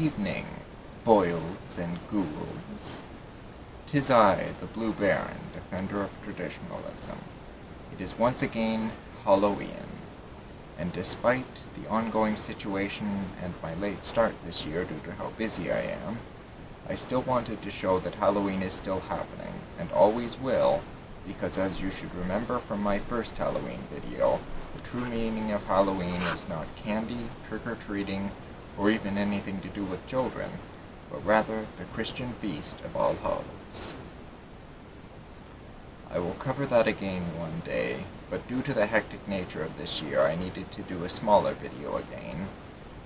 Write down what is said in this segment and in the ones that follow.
evening, boils and ghouls. 'Tis I, the Blue Baron, defender of traditionalism. It is once again Halloween, and despite the ongoing situation and my late start this year due to how busy I am, I still wanted to show that Halloween is still happening, and always will, because as you should remember from my first Halloween video, the true meaning of Halloween is not candy, trick-or-treating, or even anything to do with children, but rather the Christian feast of All Hallows. I will cover that again one day, but due to the hectic nature of this year I needed to do a smaller video again,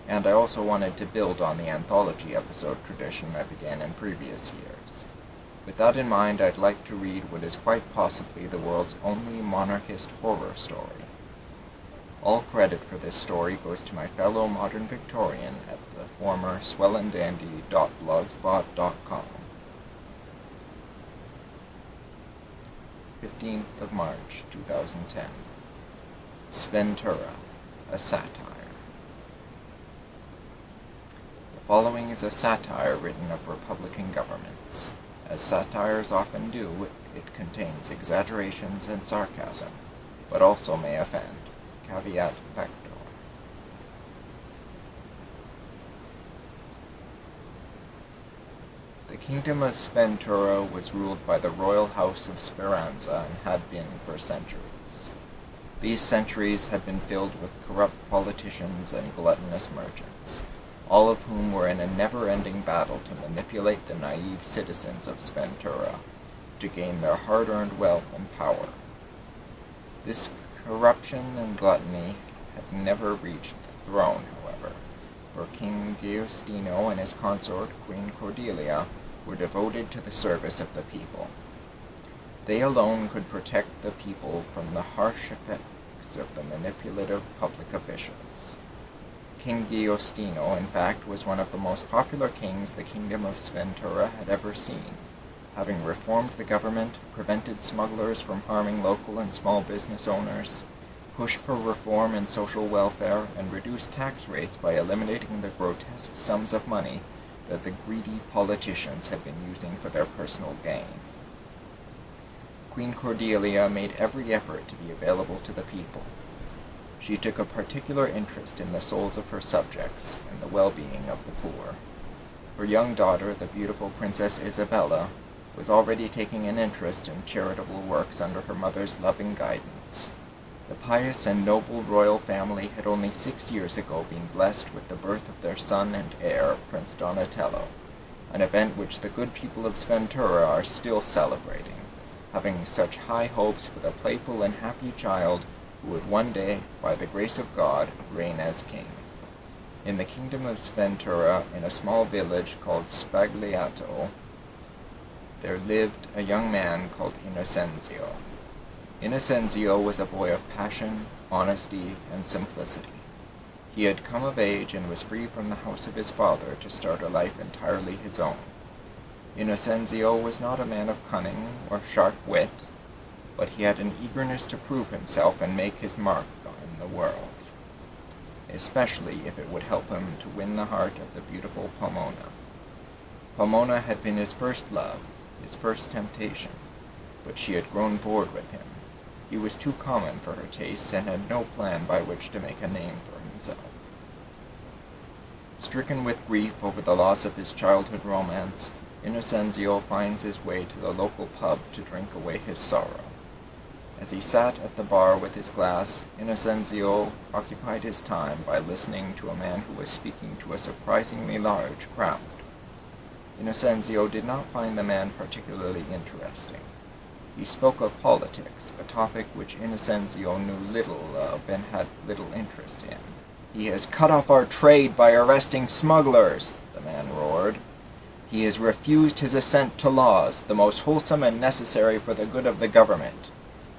and I also wanted to build on the anthology episode tradition I began in previous years. With that in mind, I'd like to read what is quite possibly the world's only monarchist horror story. All credit for this story goes to my fellow modern Victorian at the former swellanddandy.blogspot.com. 15th of March, 2010. Sventura, a satire. The following is a satire written of Republican governments. As satires often do, it contains exaggerations and sarcasm, but also may offend. Caveat emptor. The kingdom of Sventura was ruled by the royal house of Speranza and had been for centuries. These centuries had been filled with corrupt politicians and gluttonous merchants, all of whom were in a never-ending battle to manipulate the naive citizens of Sventura to gain their hard-earned wealth and power. This corruption and gluttony had never reached the throne, however, for King Giustino and his consort, Queen Cordelia, were devoted to the service of the people. They alone could protect the people from the harsh effects of the manipulative public officials. King Giustino, in fact, was one of the most popular kings the kingdom of Sventura had ever seen, having reformed the government, prevented smugglers from harming local and small business owners, pushed for reform in social welfare, and reduced tax rates by eliminating the grotesque sums of money that the greedy politicians had been using for their personal gain. Queen Cordelia made every effort to be available to the people. She took a particular interest in the souls of her subjects and the well-being of the poor. Her young daughter, the beautiful Princess Isabella, was already taking an interest in charitable works under her mother's loving guidance. The pious and noble royal family had only 6 years ago been blessed with the birth of their son and heir, Prince Donatello, an event which the good people of Sventura are still celebrating, having such high hopes for the playful and happy child who would one day, by the grace of God, reign as king. In the kingdom of Sventura, in a small village called Spagliato, there lived a young man called Innocenzio. Innocenzio was a boy of passion, honesty, and simplicity. He had come of age and was free from the house of his father to start a life entirely his own. Innocenzio was not a man of cunning or sharp wit, but he had an eagerness to prove himself and make his mark in the world, especially if it would help him to win the heart of the beautiful Pomona. Pomona had been his first love, his first temptation, but she had grown bored with him. He was too common for her tastes and had no plan by which to make a name for himself. Stricken with grief over the loss of his childhood romance, Innocenzio finds his way to the local pub to drink away his sorrow. As he sat at the bar with his glass, Innocenzio occupied his time by listening to a man who was speaking to a surprisingly large crowd. Innocenzio did not find the man particularly interesting. He spoke of politics, a topic which Innocenzio knew little of and had little interest in. "He has cut off our trade by arresting smugglers," the man roared. "He has refused his assent to laws, the most wholesome and necessary for the good of the government.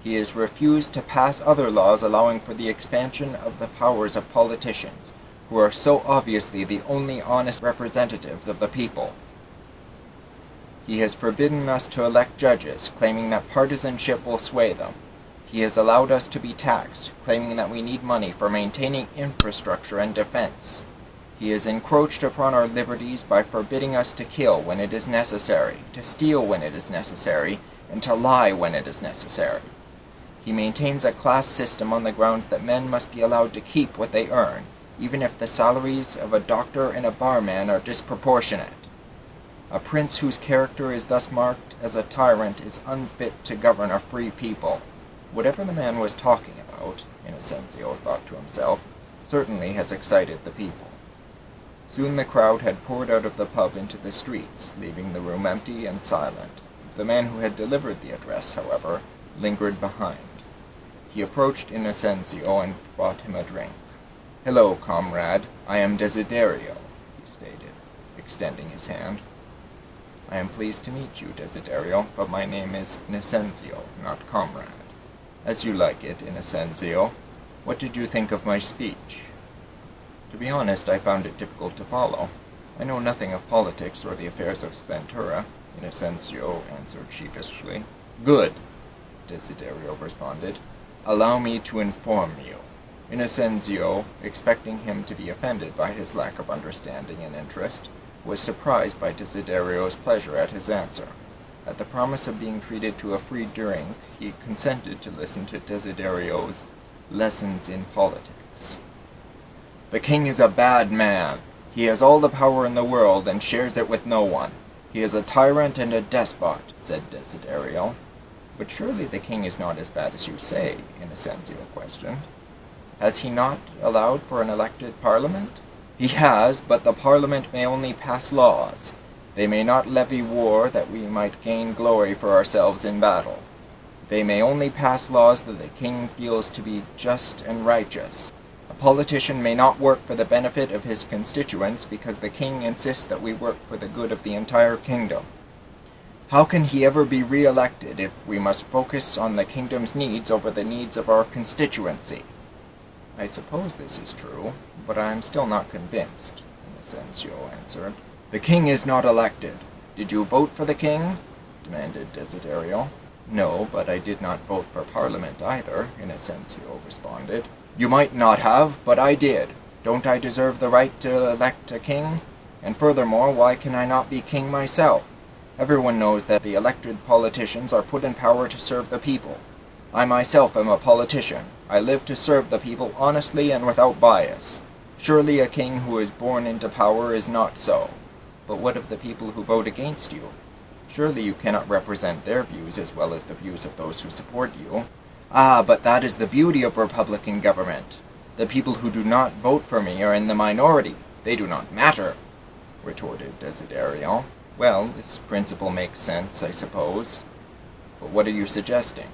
He has refused to pass other laws allowing for the expansion of the powers of politicians, who are so obviously the only honest representatives of the people. He has forbidden us to elect judges, claiming that partisanship will sway them. He has allowed us to be taxed, claiming that we need money for maintaining infrastructure and defense. He has encroached upon our liberties by forbidding us to kill when it is necessary, to steal when it is necessary, and to lie when it is necessary. He maintains a class system on the grounds that men must be allowed to keep what they earn, even if the salaries of a doctor and a barman are disproportionate. A prince whose character is thus marked as a tyrant is unfit to govern a free people. Whatever the man was talking about, Innocencio thought to himself, certainly has excited the people. Soon the crowd had poured out of the pub into the streets, leaving the room empty and silent. The man who had delivered the address, however, lingered behind. He approached Innocencio and brought him a drink. "Hello, comrade. I am Desiderio," he stated, extending his hand. "I am pleased to meet you, Desiderio, but my name is Innocencio, not comrade." "As you like it, Innocencio. What did you think of my speech?" "To be honest, I found it difficult to follow. I know nothing of politics or the affairs of Sventura," Innocencio answered sheepishly. "Good," Desiderio responded. "Allow me to inform you." Innocencio, expecting him to be offended by his lack of understanding and interest, was surprised by Desiderio's pleasure at his answer. At the promise of being treated to a free drink, he consented to listen to Desiderio's lessons in politics. "The king is a bad man. He has all the power in the world and shares it with no one. He is a tyrant and a despot," said Desiderio. "But surely the king is not as bad as you say," Innocencio questioned. "Has he not allowed for an elected parliament?" "He has, but the parliament may only pass laws. They may not levy war that we might gain glory for ourselves in battle. They may only pass laws that the king feels to be just and righteous. A politician may not work for the benefit of his constituents because the king insists that we work for the good of the entire kingdom. How can he ever be re-elected if we must focus on the kingdom's needs over the needs of our constituency?" "I suppose this is true, but I am still not convinced," Innocencio answered. "The king is not elected. Did you vote for the king?" demanded Desiderio. "No, but I did not vote for parliament either," Innocencio responded. "You might not have, but I did. Don't I deserve the right to elect a king? And furthermore, why can I not be king myself? Everyone knows that the elected politicians are put in power to serve the people. I myself am a politician. I live to serve the people honestly and without bias. Surely a king who is born into power is not so. But what of the people who vote against you? Surely you cannot represent their views as well as the views of those who support you." "Ah, but that is the beauty of republican government. The people who do not vote for me are in the minority. They do not matter," retorted Desiderio. "Well, this principle makes sense, I suppose. But what are you suggesting?"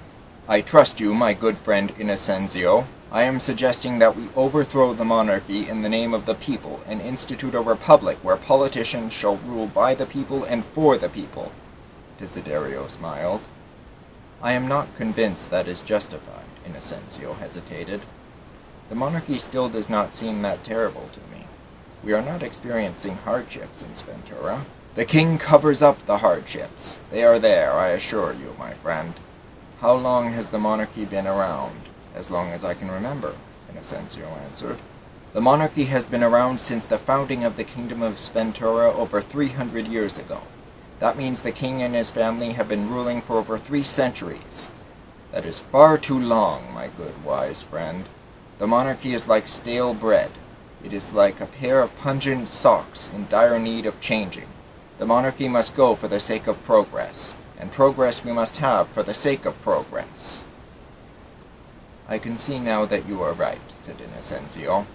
"I trust you, my good friend Innocencio. I am suggesting that we overthrow the monarchy in the name of the people and institute a republic where politicians shall rule by the people and for the people." Desiderio smiled. "I am not convinced that is justified," Innocencio hesitated. "The monarchy still does not seem that terrible to me. We are not experiencing hardships in Sventura. The king covers up the hardships. They are there, I assure you, my friend." "How long has the monarchy been around?" "As long as I can remember," Innocencio answered. "The monarchy has been around since the founding of the kingdom of Sventura over 300 years ago. That means the king and his family have been ruling for over 3 centuries. That is far too long, my good wise friend. The monarchy is like stale bread. It is like a pair of pungent socks in dire need of changing. The monarchy must go for the sake of progress, and progress we must have for the sake of progress." "I can see now that you are right," said Innocencio.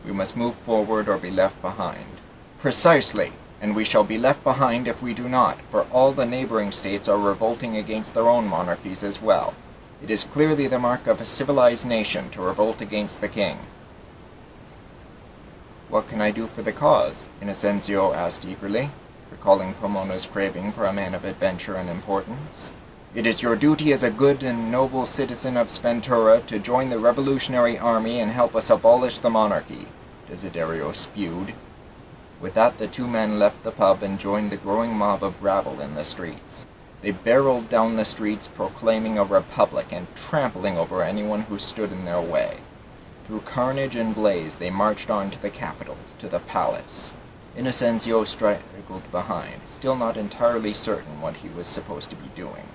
"We must move forward or be left behind." "Precisely, and we shall be left behind if we do not, for all the neighboring states are revolting against their own monarchies as well. It is clearly the mark of a civilized nation to revolt against the king." "What can I do for the cause?" Innocencio asked eagerly, recalling Pomona's craving for a man of adventure and importance. "It is your duty as a good and noble citizen of Sventura to join the revolutionary army and help us abolish the monarchy," Desiderio spewed. With that the two men left the pub and joined the growing mob of rabble in the streets. They barreled down the streets proclaiming a republic and trampling over anyone who stood in their way. Through carnage and blaze they marched on to the capital, to the palace. Innocenzio straggled behind, still not entirely certain what he was supposed to be doing.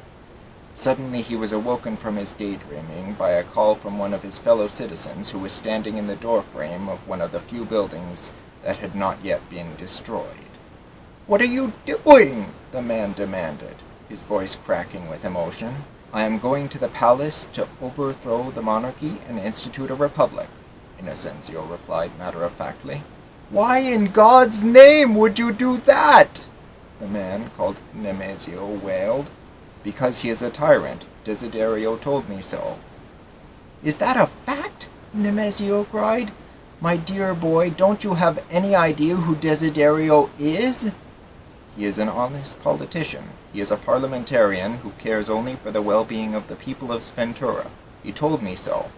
Suddenly he was awoken from his daydreaming by a call from one of his fellow citizens who was standing in the doorframe of one of the few buildings that had not yet been destroyed. "What are you doing?" the man demanded, his voice cracking with emotion. "I am going to the palace to overthrow the monarchy and institute a republic," Innocenzio replied matter-of-factly. "Why in God's name would you do that?" the man called Nemesio wailed. "Because he is a tyrant. Desiderio told me so." "Is that a fact?" Nemesio cried. "My dear boy, don't you have any idea who Desiderio is?" "He is an honest politician. He is a parliamentarian who cares only for the well-being of the people of Sventura. He told me so."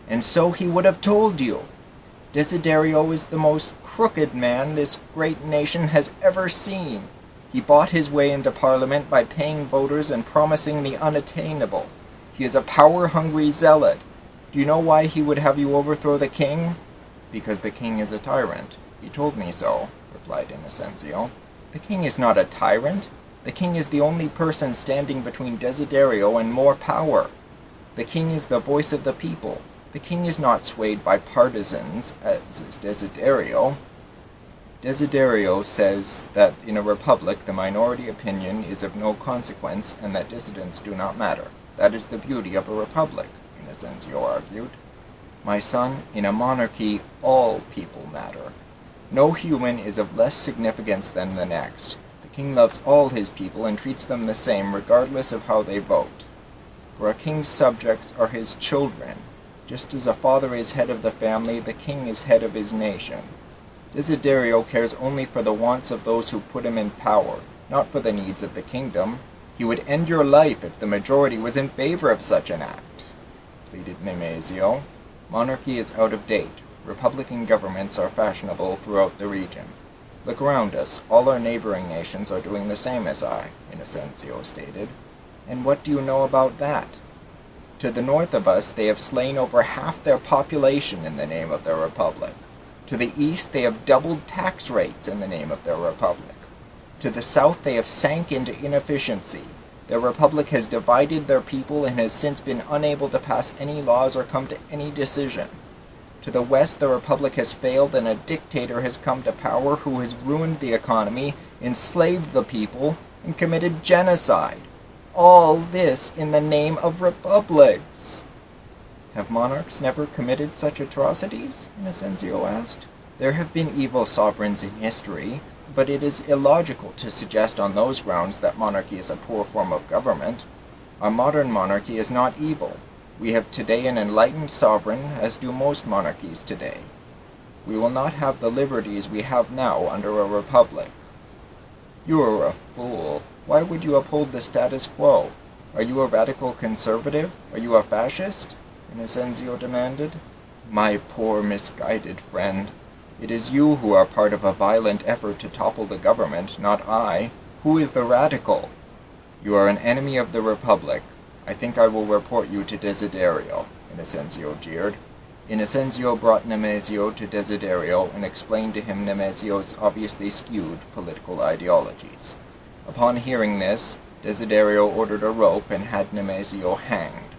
"And so he would have told you. Desiderio is the most crooked man this great nation has ever seen. He bought his way into Parliament by paying voters and promising the unattainable. He is a power-hungry zealot. Do you know why he would have you overthrow the king?" "Because the king is a tyrant. He told me so," replied Innocenzio. "The king is not a tyrant. The king is the only person standing between Desiderio and more power. The king is the voice of the people. The king is not swayed by partisans, as is Desiderio. Desiderio says that in a republic the minority opinion is of no consequence and that dissidents do not matter. That is the beauty of a republic," Innocenzio argued. "My son, in a monarchy all people matter. No human is of less significance than the next. The king loves all his people and treats them the same regardless of how they vote. For a king's subjects are his children. Just as a father is head of the family, the king is head of his nation. Desiderio cares only for the wants of those who put him in power, not for the needs of the kingdom. He would end your life if the majority was in favor of such an act," pleaded Nemesio. "Monarchy is out of date. Republican governments are fashionable throughout the region. Look around us. All our neighboring nations are doing the same as I," Innocenzio stated. "And what do you know about that? To the north of us they have slain over half their population in the name of their republic. To the east they have doubled tax rates in the name of their republic. To the south they have sank into inefficiency. Their republic has divided their people and has since been unable to pass any laws or come to any decision. To the west the republic has failed and a dictator has come to power who has ruined the economy, enslaved the people, and committed genocide. All this in the name of republics." "Have monarchs never committed such atrocities?" Innocenzio asked. "There have been evil sovereigns in history, but it is illogical to suggest on those grounds that monarchy is a poor form of government. Our modern monarchy is not evil. We have today an enlightened sovereign, as do most monarchies today. We will not have the liberties we have now under a republic." "You are a fool. Why would you uphold the status quo? Are you a radical conservative? Are you a fascist?" Innocenzio demanded. "My poor misguided friend, it is you who are part of a violent effort to topple the government, not I. Who is the radical? You are an enemy of the republic. I think I will report you to Desiderio," Innocenzio jeered. Innocenzio brought Nemesio to Desiderio and explained to him Nemesio's obviously skewed political ideologies. Upon hearing this, Desiderio ordered a rope and had Nemesio hanged.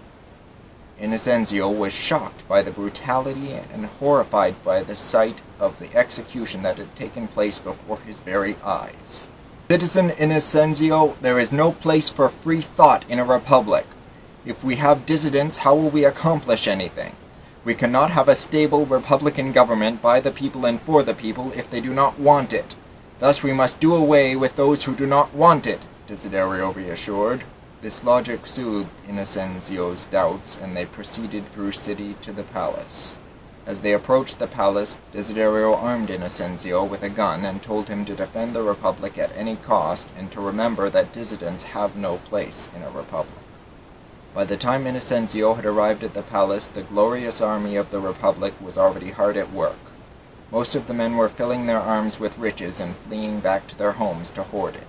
Innocenzio was shocked by the brutality and horrified by the sight of the execution that had taken place before his very eyes. "Citizen Innocenzio, there is no place for free thought in a republic. If we have dissidents, how will we accomplish anything? We cannot have a stable republican government by the people and for the people if they do not want it. Thus we must do away with those who do not want it," Desiderio reassured. This logic soothed Innocenzio's doubts, and they proceeded through city to the palace. As they approached the palace, Desiderio armed Innocenzio with a gun and told him to defend the republic at any cost and to remember that dissidents have no place in a republic. By the time Innocenzio had arrived at the palace, the glorious army of the republic was already hard at work. Most of the men were filling their arms with riches and fleeing back to their homes to hoard it.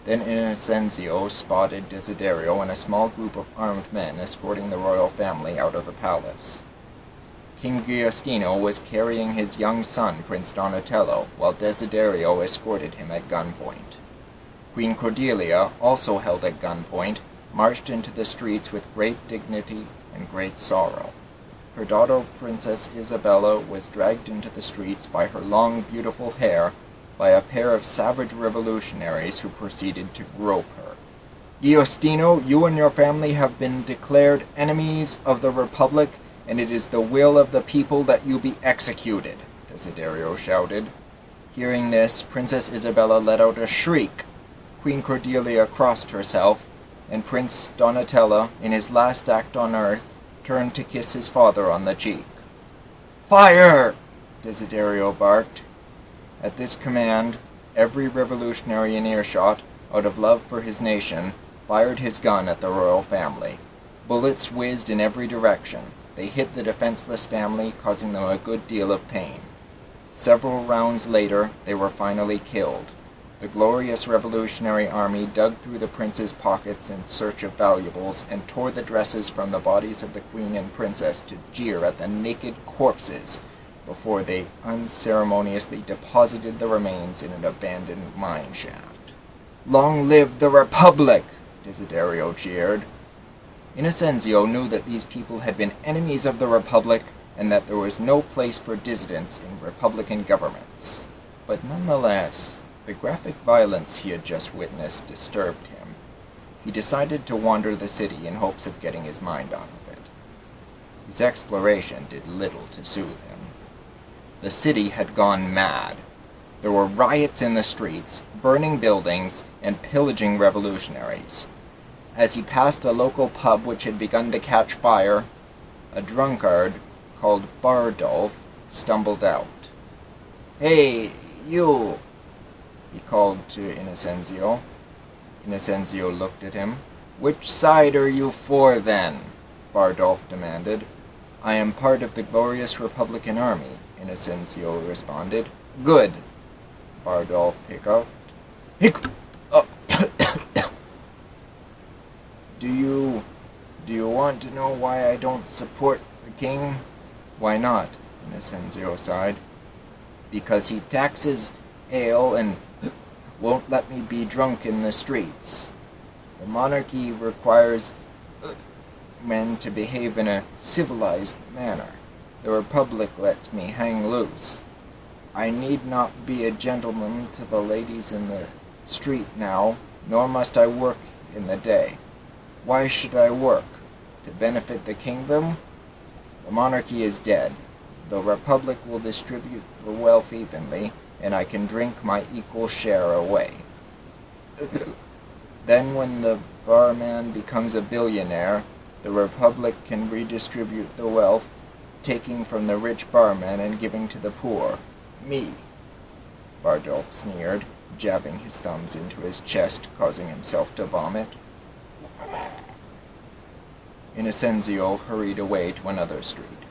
Then Innocenzio spotted Desiderio and a small group of armed men escorting the royal family out of the palace. King Giustino was carrying his young son, Prince Donatello, while Desiderio escorted him at gunpoint. Queen Cordelia, also held at gunpoint, marched into the streets with great dignity and great sorrow. Her daughter, Princess Isabella, was dragged into the streets by her long, beautiful hair by a pair of savage revolutionaries who proceeded to grope her. Giustino, you and your family have been declared enemies of the Republic, and it is the will of the people that you be executed, Desiderio shouted. Hearing this, Princess Isabella let out a shriek. Queen Cordelia crossed herself, and Prince Donatello, in his last act on earth, turned to kiss his father on the cheek. "Fire!" Desiderio barked. At this command, every revolutionary in earshot, out of love for his nation, fired his gun at the royal family. Bullets whizzed in every direction. They hit the defenseless family, causing them a good deal of pain. Several rounds later, they were finally killed. The glorious revolutionary army dug through the prince's pockets in search of valuables and tore the dresses from the bodies of the queen and princess to jeer at the naked corpses before they unceremoniously deposited the remains in an abandoned mine shaft. "Long live the Republic!" Desiderio cheered. Innocenzio knew that these people had been enemies of the Republic and that there was no place for dissidents in Republican governments. But nonetheless, the graphic violence he had just witnessed disturbed him. He decided to wander the city in hopes of getting his mind off of it. His exploration did little to soothe him. The city had gone mad. There were riots in the streets, burning buildings, and pillaging revolutionaries. As he passed a local pub which had begun to catch fire, a drunkard called Bardolph stumbled out. "Hey, you!" he called to Innocenzio. Innocenzio looked at him. "Which side are you for, then?" Bardolph demanded. "I am part of the glorious Republican army," Innocenzio responded. "Good," Bardolph hiccuped. Do you want to know why I don't support the king?" "Why not?" Innocenzio sighed. "Because he taxes ale and won't let me be drunk in the streets. The monarchy requires men to behave in a civilized manner. The Republic lets me hang loose. I need not be a gentleman to the ladies in the street now, nor must I work in the day. Why should I work? To benefit the kingdom? The monarchy is dead. The Republic will distribute the wealth evenly, and I can drink my equal share away. Then when the barman becomes a billionaire, the Republic can redistribute the wealth, taking from the rich barman and giving to the poor. Me," Bardolph sneered, jabbing his thumbs into his chest, causing himself to vomit. Innocenzio hurried away to another street.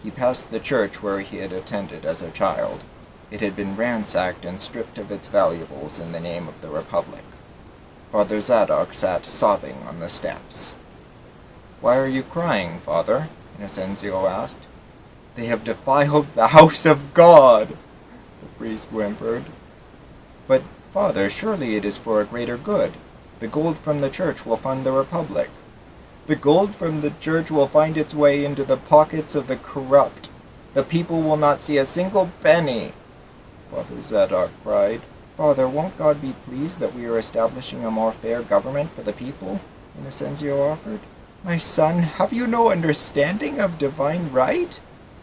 He passed the church where he had attended as a child. It had been ransacked and stripped of its valuables in the name of the Republic. Father Zadok sat sobbing on the steps. "Why are you crying, Father?" Innocenzio asked. "They have defiled the house of God," the priest whimpered. "But, Father, surely it is for a greater good. The gold from the church will fund the Republic." "The gold from the church will find its way into the pockets of the corrupt. The people will not see a single penny," Father Zadok cried. "Father, won't God be pleased that we are establishing a more fair government for the people?" Innocenzio offered. "My son, have you no understanding of divine right?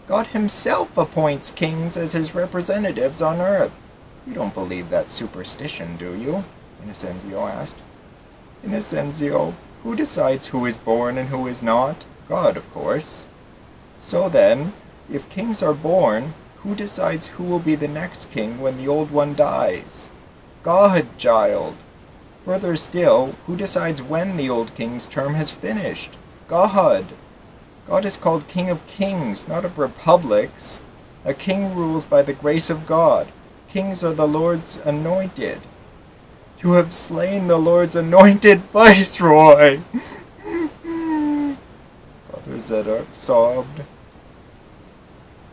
God himself appoints kings as his representatives on earth." "You don't believe that superstition, do you?" Innocenzio asked. "Innocenzio, who decides who is born and who is not? God, of course. So then, if kings are born, who decides who will be the next king when the old one dies? God, child. Further still, who decides when the old king's term has finished? God. God is called King of Kings, not of republics. A king rules by the grace of God. Kings are the Lord's anointed. You have slain the Lord's anointed viceroy!" Father Zadok sobbed.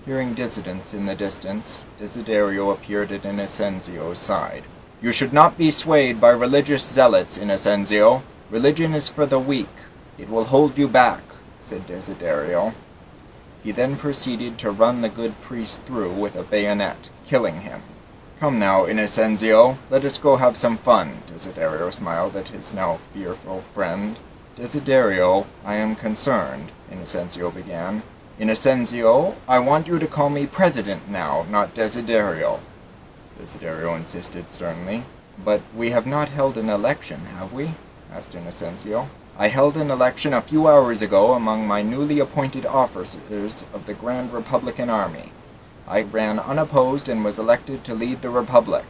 Hearing dissidents in the distance, Desiderio appeared at Innocenzio's side. "You should not be swayed by religious zealots, Innocenzio. Religion is for the weak. It will hold you back," said Desiderio. He then proceeded to run the good priest through with a bayonet, killing him. "Come now, Innocenzio, let us go have some fun," Desiderio smiled at his now fearful friend. "Desiderio, I am concerned," Innocenzio began. "Innocenzio, I want you to call me President now, not Desiderio," Desiderio insisted sternly. "But we have not held an election, have we?" asked Innocenzio. "I held an election a few hours ago among my newly appointed officers of the Grand Republican Army. I ran unopposed and was elected to lead the Republic."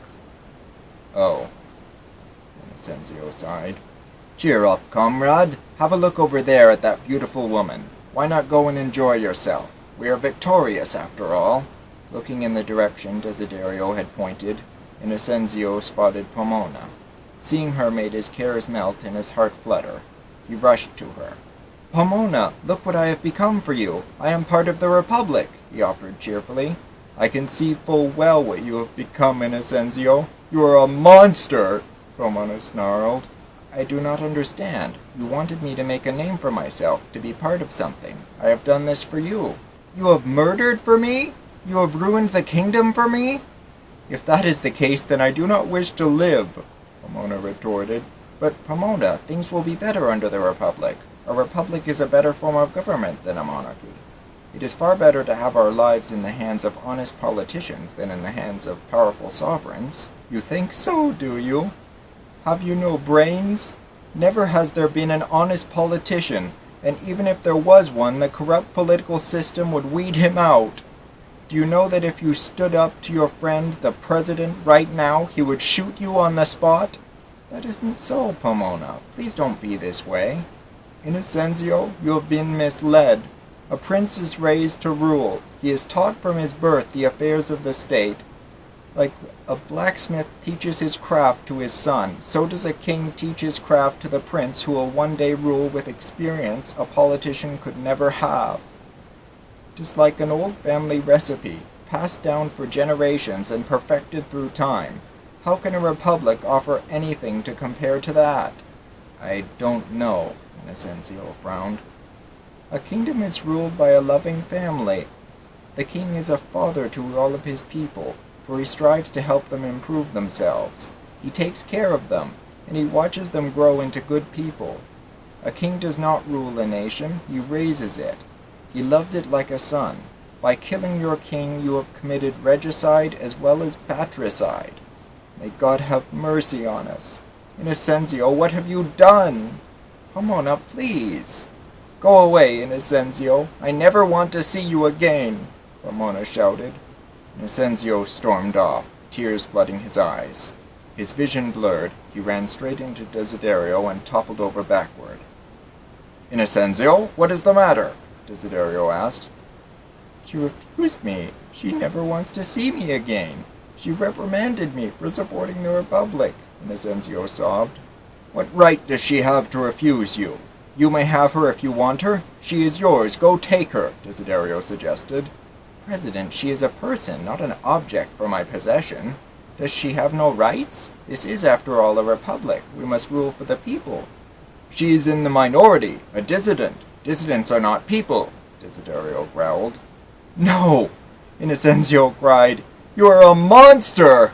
"Oh," Innocenzio sighed. "Cheer up, comrade. Have a look over there at that beautiful woman. Why not go and enjoy yourself? We are victorious, after all." Looking in the direction Desiderio had pointed, Innocenzio spotted Pomona. Seeing her made his cares melt and his heart flutter. He rushed to her. "Pomona, look what I have become for you. I am part of the Republic," he offered cheerfully. "I can see full well what you have become, Innocenzio. You are a monster!" Pomona snarled. "I do not understand. You wanted me to make a name for myself, to be part of something. I have done this for you." "You have murdered for me? You have ruined the kingdom for me?" "If that is the case, then I do not wish to live," Pomona retorted. "But, Pomona, things will be better under the Republic. A republic is a better form of government than a monarchy. It is far better to have our lives in the hands of honest politicians than in the hands of powerful sovereigns." "You think so, do you? Have you no brains? Never has there been an honest politician, and even if there was one, the corrupt political system would weed him out. Do you know that if you stood up to your friend, the president, right now, he would shoot you on the spot?" "That isn't so, Pomona. Please don't be this way." "Innocenzio, you have been misled. A prince is raised to rule. He is taught from his birth the affairs of the state. Like a blacksmith teaches his craft to his son, so does a king teach his craft to the prince who will one day rule with experience a politician could never have. It is like an old family recipe, passed down for generations and perfected through time. How can a republic offer anything to compare to that?" "I don't know," Innocenzio frowned. "A kingdom is ruled by a loving family. The king is a father to all of his people, for he strives to help them improve themselves. He takes care of them, and he watches them grow into good people. A king does not rule a nation, he raises it. He loves it like a son. By killing your king, you have committed regicide as well as patricide. May God have mercy on us. Innocenzio, what have you done?" "Pomona, please." "Go away, Innocenzio. I never want to see you again," Pomona shouted. Innocenzio stormed off, tears flooding his eyes. His vision blurred, he ran straight into Desiderio and toppled over backward. "Innocenzio, what is the matter?" Desiderio asked. "She refused me. She never wants to see me again. She reprimanded me for supporting the Republic," Innocenzio sobbed. "What right does she have to refuse you? You may have her if you want her. She is yours. Go take her," Desiderio suggested. "President, she is a person, not an object for my possession. Does she have no rights? This is, after all, a republic. We must rule for the people." "She is in the minority, a dissident. Dissidents are not people," Desiderio growled. "No!" Innocenzio cried. "You are a monster!"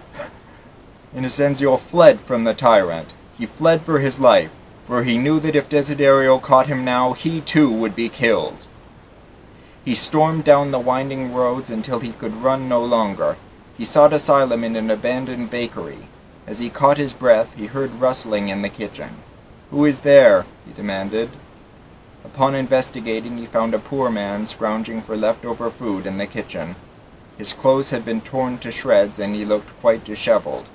Innocenzio fled from the tyrant. He fled for his life, for he knew that if Desiderio caught him now, he too would be killed. He stormed down the winding roads until he could run no longer. He sought asylum in an abandoned bakery. As he caught his breath, he heard rustling in the kitchen. "Who is there?" he demanded. Upon investigating, he found a poor man scrounging for leftover food in the kitchen. His clothes had been torn to shreds, and he looked quite disheveled.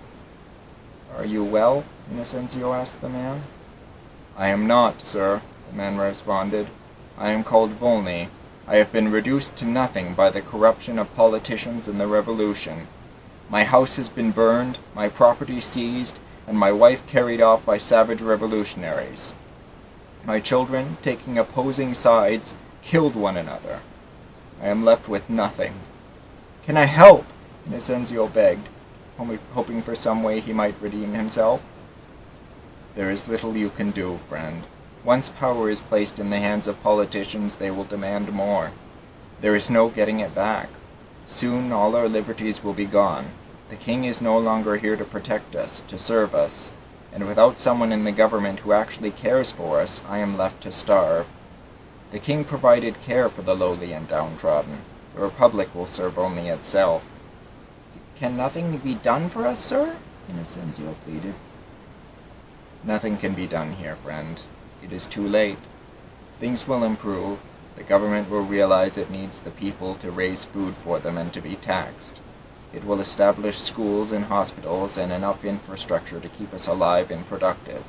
"Are you well?" Innocenzio asked the man. "I am not, sir," the man responded. "I am called Volney. I have been reduced to nothing by the corruption of politicians and the revolution. My house has been burned, my property seized, and my wife carried off by savage revolutionaries. My children, taking opposing sides, killed one another. I am left with nothing. Can I help? Innocenzio begged, hoping for some way he might redeem himself. There is little you can do, friend. Once power is placed in the hands of politicians, they will demand more. There is no getting it back. Soon all our liberties will be gone. The king is no longer here to protect us, to serve us, and without someone in the government who actually cares for us, I am left to starve. The king provided care for the lowly and downtrodden. The republic will serve only itself. Can nothing be done for us, sir? Innocenzio pleaded. Nothing can be done here, friend. It is too late. Things will improve. The government will realize it needs the people to raise food for them and to be taxed. It will establish schools and hospitals and enough infrastructure to keep us alive and productive.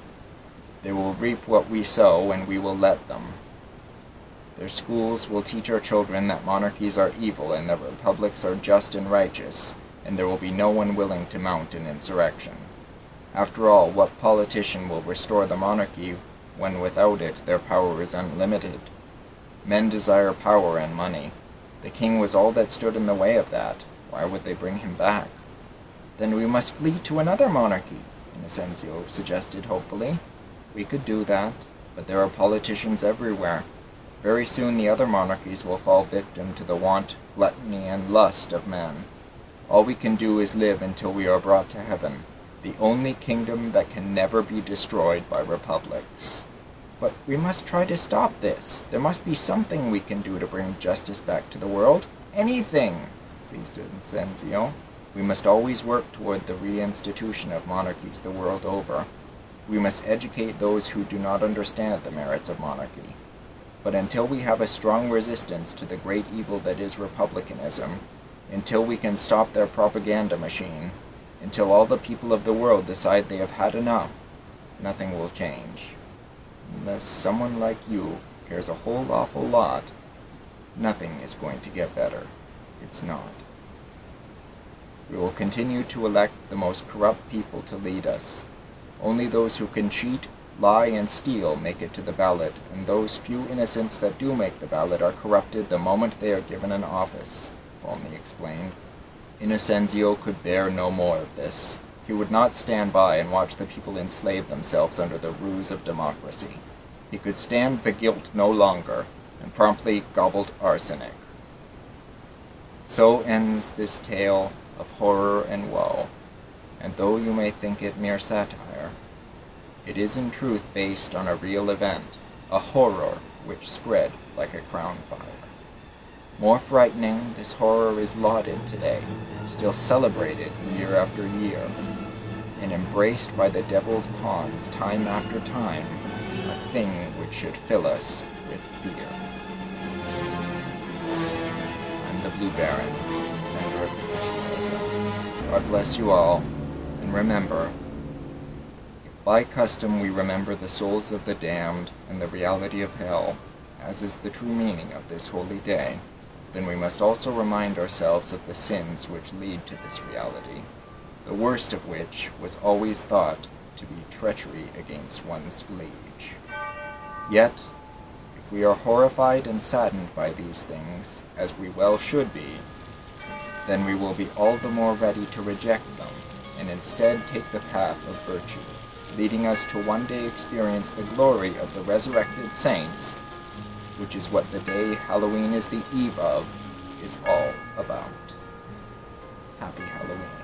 They will reap what we sow, and we will let them. Their schools will teach our children that monarchies are evil and that republics are just and righteous, and there will be no one willing to mount an insurrection. After all, what politician will restore the monarchy when without it their power is unlimited? Men desire power and money. The king was all that stood in the way of that. Why would they bring him back? Then we must flee to another monarchy, Innocenzio suggested hopefully. We could do that, but there are politicians everywhere. Very soon the other monarchies will fall victim to the want, gluttony, and lust of men. All we can do is live until we are brought to heaven, the only kingdom that can never be destroyed by republics. But we must try to stop this. There must be something we can do to bring justice back to the world. Anything, pleased Innocenzio. We must always work toward the reinstitution of monarchies the world over. We must educate those who do not understand the merits of monarchy. But until we have a strong resistance to the great evil that is republicanism, until we can stop their propaganda machine, until all the people of the world decide they have had enough, nothing will change. Unless someone like you cares a whole awful lot, nothing is going to get better. It's not. We will continue to elect the most corrupt people to lead us. Only those who can cheat, lie, and steal make it to the ballot, and those few innocents that do make the ballot are corrupted the moment they are given an office, Volney explained. Innocenzio could bear no more of this. He would not stand by and watch the people enslave themselves under the ruse of democracy. He could stand the guilt no longer, and promptly gobbled arsenic. So ends this tale of horror and woe, and though you may think it mere satire, it is in truth based on a real event, a horror which spread like a crown fire. More frightening, this horror is lauded today, still celebrated year after year, and embraced by the devil's pawns time after time, a thing which should fill us with fear. I'm the Blue Baron, member of traditionalism. God bless you all, and remember, if by custom we remember the souls of the damned and the reality of hell, as is the true meaning of this holy day, then we must also remind ourselves of the sins which lead to this reality, the worst of which was always thought to be treachery against one's liege. Yet, if we are horrified and saddened by these things, as we well should be, then we will be all the more ready to reject them, and instead take the path of virtue, leading us to one day experience the glory of the resurrected saints, which is what the day Halloween is the eve of, is all about. Happy Halloween.